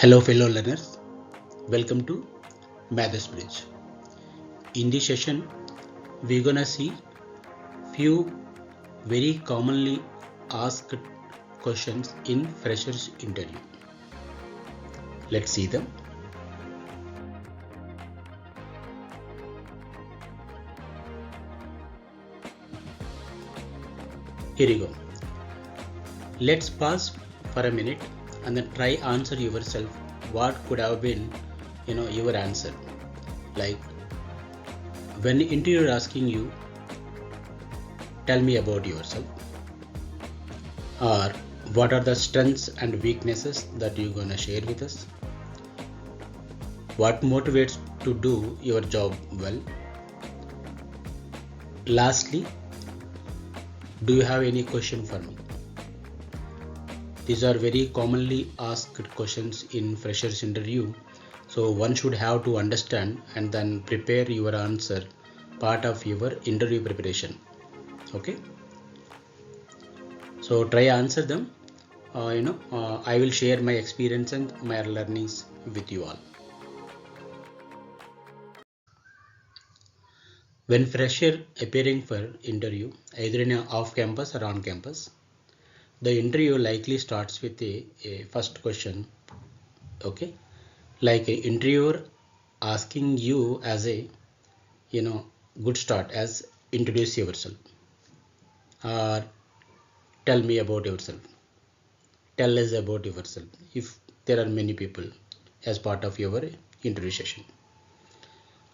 Hello fellow learners, welcome to Maths Bridge. In this session, we're gonna see few very commonly asked questions in freshers interview. Let's see them. Here you go. Let's pause for a minute and then try answer yourself what could have been your answer. Like when the interviewer asking you, tell me about yourself, or what are the strengths and weaknesses that you're gonna share with us, what motivates to do your job well. Lastly, do you have any question for me? These are very commonly asked questions in freshers interview, so one should have to understand and then prepare your answer part of your interview preparation. Okay, so try answer them. I will share my experience and my learnings with you all. When fresher appearing for interview, either in off campus or on campus, the interview likely starts with a first question. Okay, like a interviewer asking you as a good start as introduce yourself, or tell me about yourself, tell us about yourself if there are many people as part of your interview session.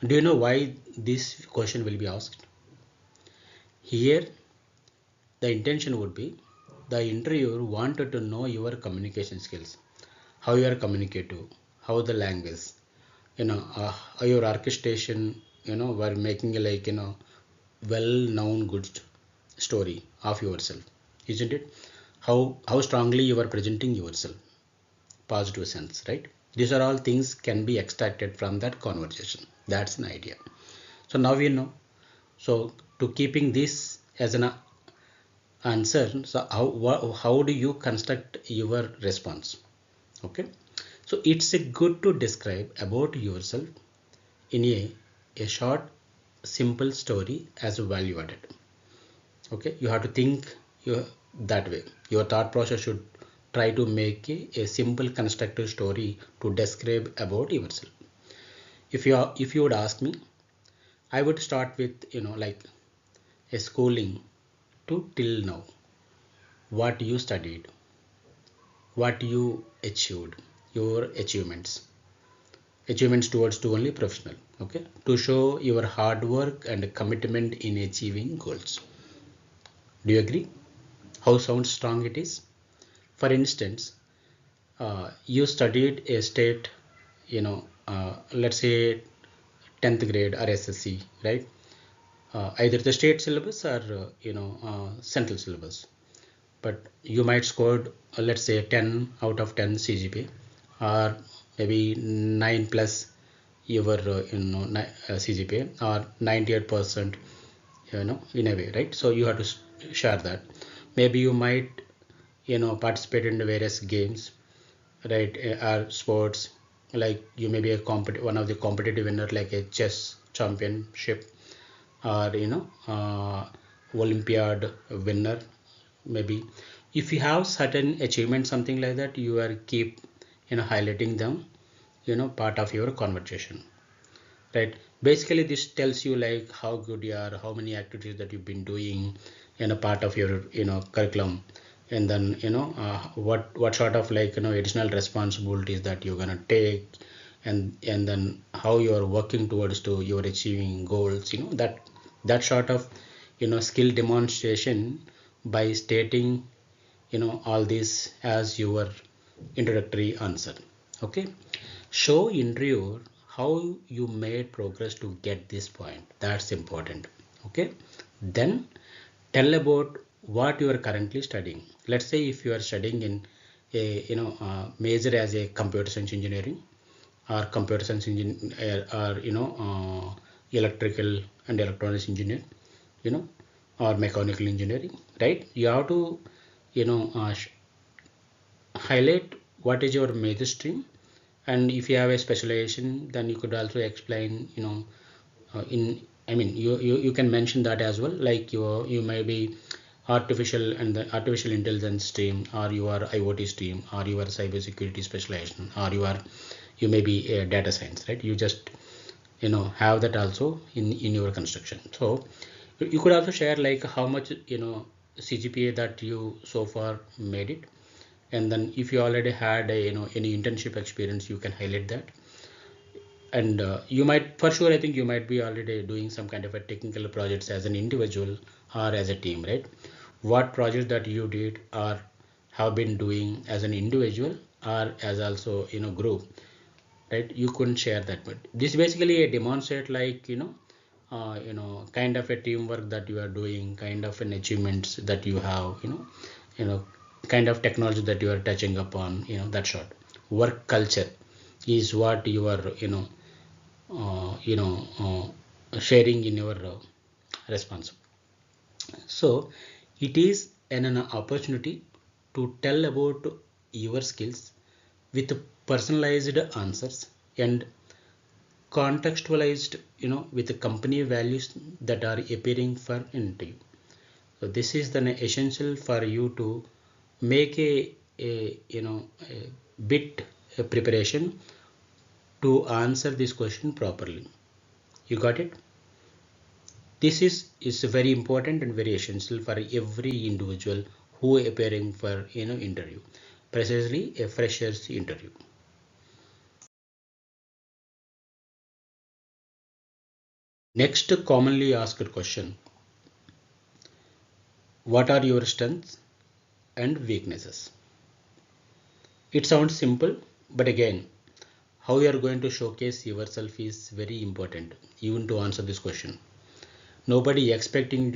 Do you know why this question will be asked? Here the intention would be the interviewer wanted to know your communication skills, how you are communicative, how the language, how your orchestration, while making well-known good story of yourself, isn't it? How strongly you are presenting yourself, positive sense, right? These are all things can be extracted from that conversation. That's an idea. So now we know. So to keeping this as an answer, so how do you construct your response? Okay, so it's a good to describe about yourself in a short simple story as a value added. Okay, you have to think that way. Your thought process should try to make a simple constructive story to describe about yourself. If you would ask me, I would start with like a schooling to till now, what you studied, what you achieved, your achievements towards to only professional. Okay, to show your hard work and commitment in achieving goals. Do you agree how sounds strong it is? For instance, you studied a state, let's say 10th grade or SSC, right? Either the state syllabus or central syllabus, but you might scored let's say 10 out of 10 CGPA, or maybe 9 plus your CGPA, or 98% in a way, right? So you have to share that. Maybe you might participate in the various games, right? Or sports, like you may be one of the competitive winner like a chess championship, or Olympiad winner. Maybe if you have certain achievement, something like that, you are keep highlighting them, part of your conversation, right? Basically this tells you like how good you are, how many activities that you've been doing in a part of your curriculum, and then what sort of additional responsibilities that you're gonna take, and then how you are working towards to your achieving goals, that sort of skill demonstration by stating all this as your introductory answer. Okay, show interviewer how you made progress to get this point. That's important. Okay, then tell about what you are currently studying. Let's say if you are studying in a major as a computer science engineering, or computer science engineer, or electrical and electronics engineer, you know or mechanical engineering, right? You have to you know uh, highlight what is your major stream, And if you have a specialization, then you could also explain, in I mean, you can mention that as well, like you may be artificial and the artificial intelligence stream, or your IoT stream, or your cybersecurity specialization, or you may be a data science, right? You just have that also in your construction. So you could also share like how much CGPA that you so far made it, and then if you already had a, any internship experience, you can highlight that. And you might, for sure, I think you might be already doing some kind of a technical projects as an individual or as a team, right? What projects that you did or have been doing as an individual or as also group, right? You couldn't share that, but this basically a demonstrate like kind of a teamwork that you are doing, kind of an achievements that you have, you know kind of technology that you are touching upon, that sort. Work culture is what you are sharing in your response. So it is an opportunity to tell about your skills with personalized answers and contextualized, with the company values that are appearing for interview. So this is then essential for you to make a bit preparation to answer this question properly. You got it? This is very important and very essential for every individual who appearing for interview, precisely a freshers interview. Next commonly asked question: what are your strengths and weaknesses? It sounds simple, but again, how you are going to showcase yourself is very important even to answer this question. Nobody expecting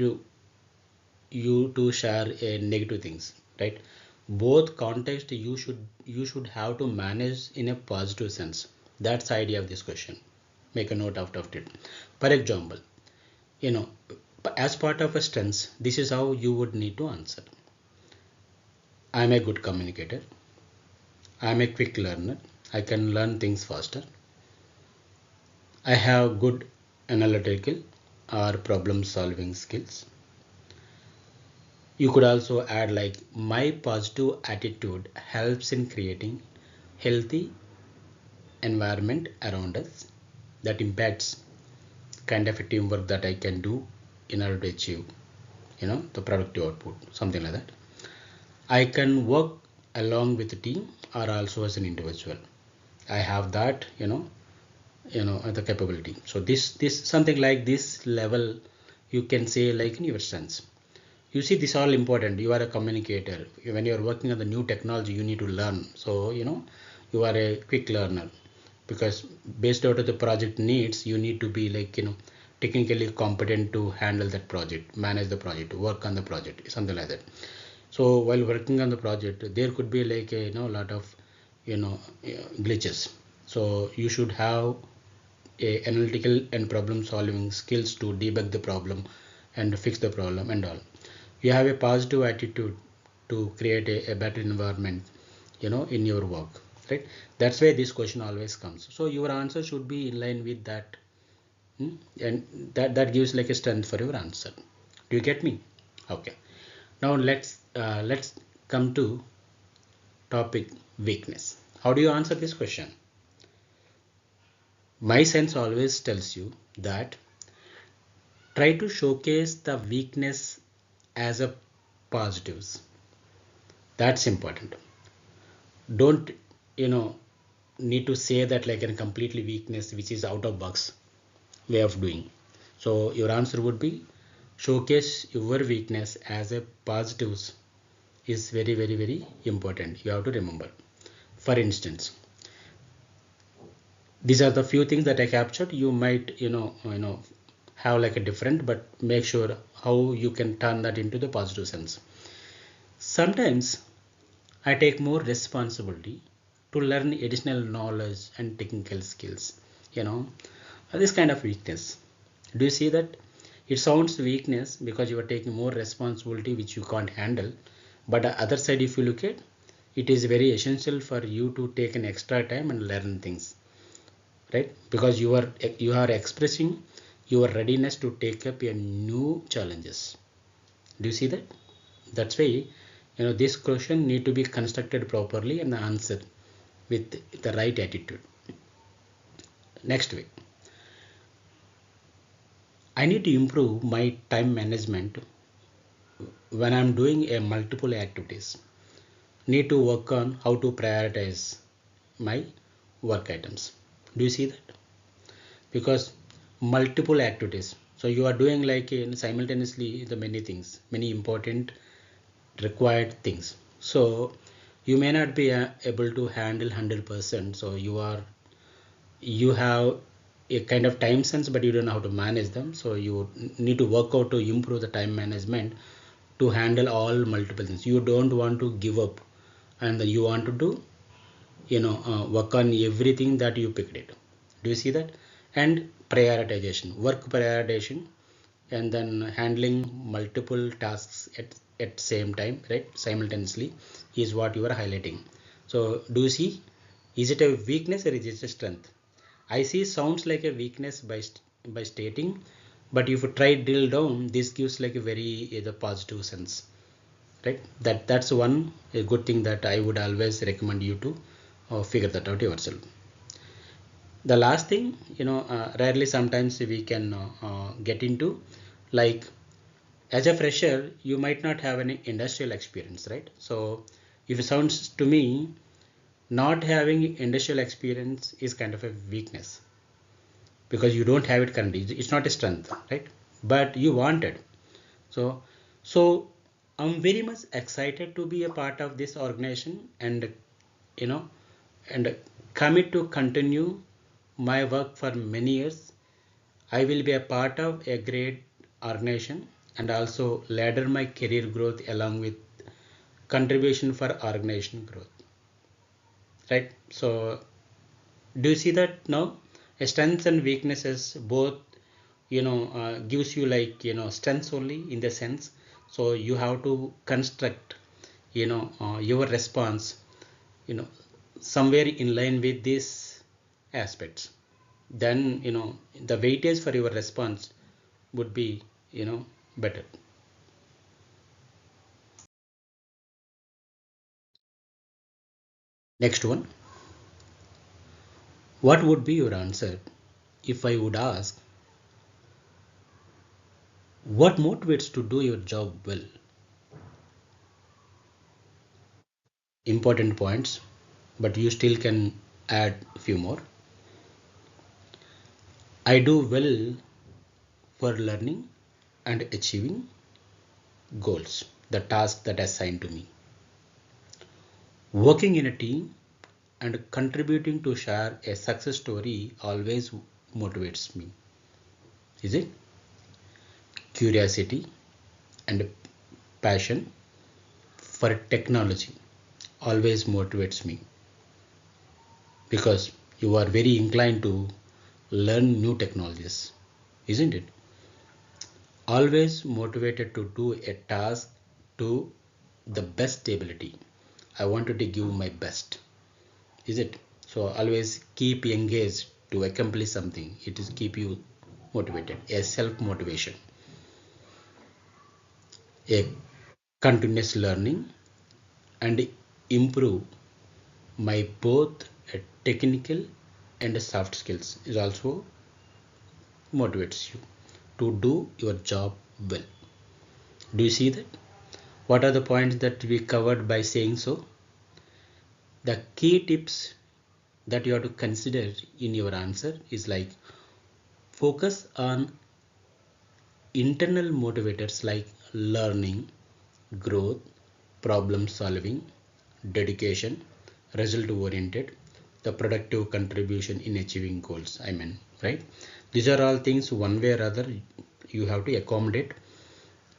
you to share negative things, right? Both context you should have to manage in a positive sense. That's the idea of this question. Make a note out of it. For example, you know as part of a strengths, this is how you would need to answer. I'm a good communicator. I'm a quick learner. I can learn things faster. I have good analytical or problem solving skills. You could also add like my positive attitude helps in creating healthy environment around us that impacts kind of a teamwork that I can do in order to achieve the productive output, something like that. I can work along with the team or also as an individual. I have that the capability. So this something like this level you can say like in your strengths. You see, this all important. You are a communicator. When you are working on the new technology, you need to learn. So you are a quick learner, because based out of the project needs, you need to be like technically competent to handle that project, manage the project, work on the project, something like that. So while working on the project, there could be like a lot of you know glitches. So you should have a analytical and problem solving skills to debug the problem and fix the problem and all. You have a positive attitude to create a better environment in your work, right? That's why this question always comes. So your answer should be in line with that. And that gives like a strength for your answer. Do you get me? Okay. Now let's come to topic weakness. How do you answer this question? My sense always tells you that try to showcase the weakness as a positives. That's important. Don't need to say that like a completely weakness which is out of box way of doing. So your answer would be showcase your weakness as a positives is very very very important. You have to remember. For instance, these are the few things that I captured. You might have like a different, but make sure how you can turn that into the positive sense. Sometimes I take more responsibility to learn additional knowledge and technical skills. You know, this kind of weakness. Do you see that? It sounds weakness because you are taking more responsibility which you can't handle. But the other side, if you look at, it is very essential for you to take an extra time and learn things, right? Because you are expressing your readiness to take up a new challenges. Do you see that? That's why this question need to be constructed properly and answered with the right attitude. Next way, I need to improve my time management when I'm doing a multiple activities. Need to work on how to prioritize my work items. Do you see that? Because multiple activities, so you are doing like simultaneously the many things, many important required things. So you may not be able to handle 100%. So you have a kind of time sense, but you don't know how to manage them. So you need to work out to improve the time management to handle all multiple things. You don't want to give up, and you want to do work on everything that you picked it. Do you see that? And prioritization, work prioritization, and then handling multiple tasks at same time, right, simultaneously, is what you are highlighting. So do you see, is it a weakness or is it a strength? I see sounds like a weakness by stating, but if you try drill down, this gives like a very the positive sense, right? That's one a good thing that I would always recommend you to figure that out yourself. The last thing, rarely sometimes we can get into, like, as a fresher you might not have any industrial experience, right? So if it sounds to me not having industrial experience is kind of a weakness, because you don't have it currently. It's not a strength, right? But you want it. So I'm very much excited to be a part of this organization, and you know and commit to continue my work for many years. I will be a part of a great organization and also ladder my career growth along with contribution for organization growth, right? So do you see that now? Strengths and weaknesses both gives you like strengths only in the sense. So you have to construct your response you know somewhere in line with these aspects. Then the weightage for your response would be better. Next one, what would be your answer if I would ask what motivates to do your job well? Important points, but you still can add a few more. I do well for learning and achieving goals, the task that is assigned to me. Working in a team and contributing to share a success story always motivates me. Is it? Curiosity and passion for technology always motivates me, because you are very inclined to learn new technologies, isn't it? Always motivated to do a task to the best ability. I wanted to give my best, is it? So always keep engaged to accomplish something. It is keep you motivated, a self motivation, a continuous learning, and improve my both technical and soft skills is also motivates you to do your job well. Do you see that? What are the points that we covered by saying so? The key tips that you have to consider in your answer is like, focus on internal motivators like learning, growth, problem solving, dedication, result oriented, the productive contribution in achieving goals. I mean, right? These are all things one way or other you have to accommodate,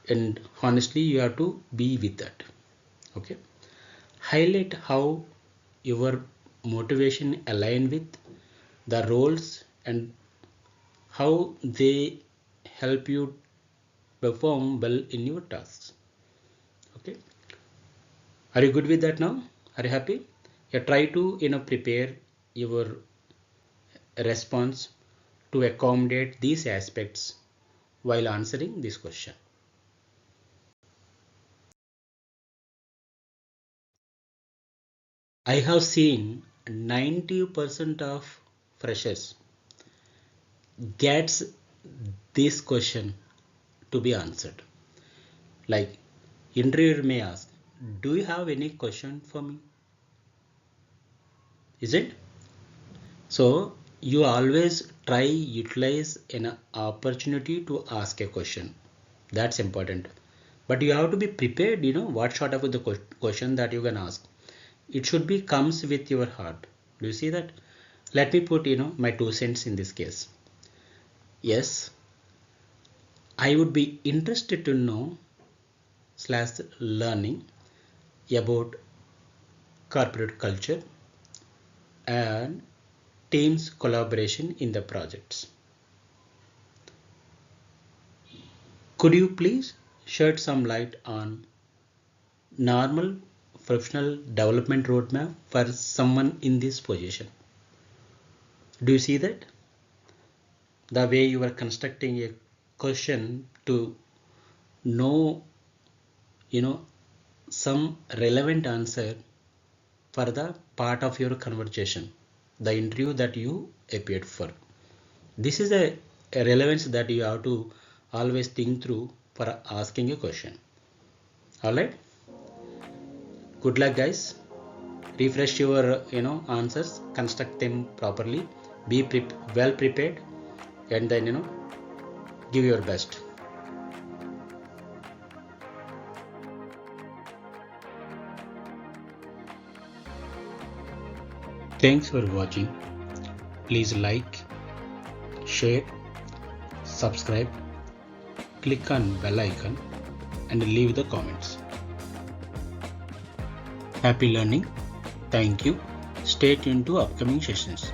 and honestly, you have to be with that. Okay. Highlight how your motivation align with the roles and how they help you perform well in your tasks. Okay, are you good with that now? Are you happy? Yeah, try to prepare your response to accommodate these aspects while answering this question. I have seen 90% of freshers gets this question to be answered. Like interviewer may ask, do you have any question for me? Is it? So you always try utilize an opportunity to ask a question. That's important. But you have to be prepared, what sort of the question that you can ask. It should be comes with your heart. Do you see that? Let me put, my 2 cents in this case. Yes, I would be interested to know / learning about corporate culture and teams collaboration in the projects. Could you please shed some light on normal professional development roadmap for someone in this position? Do you see that? The way you are constructing a question to know, some relevant answer for the part of your conversation, the interview that you appeared for. This is a relevance that you have to always think through for asking a question. All right. Good luck, guys. Refresh your answers, construct them properly, be well prepared, and then give your best. Thanks for watching. Please like, share, subscribe, click on bell icon and leave the comments. Happy learning. Thank you. Stay tuned to upcoming sessions.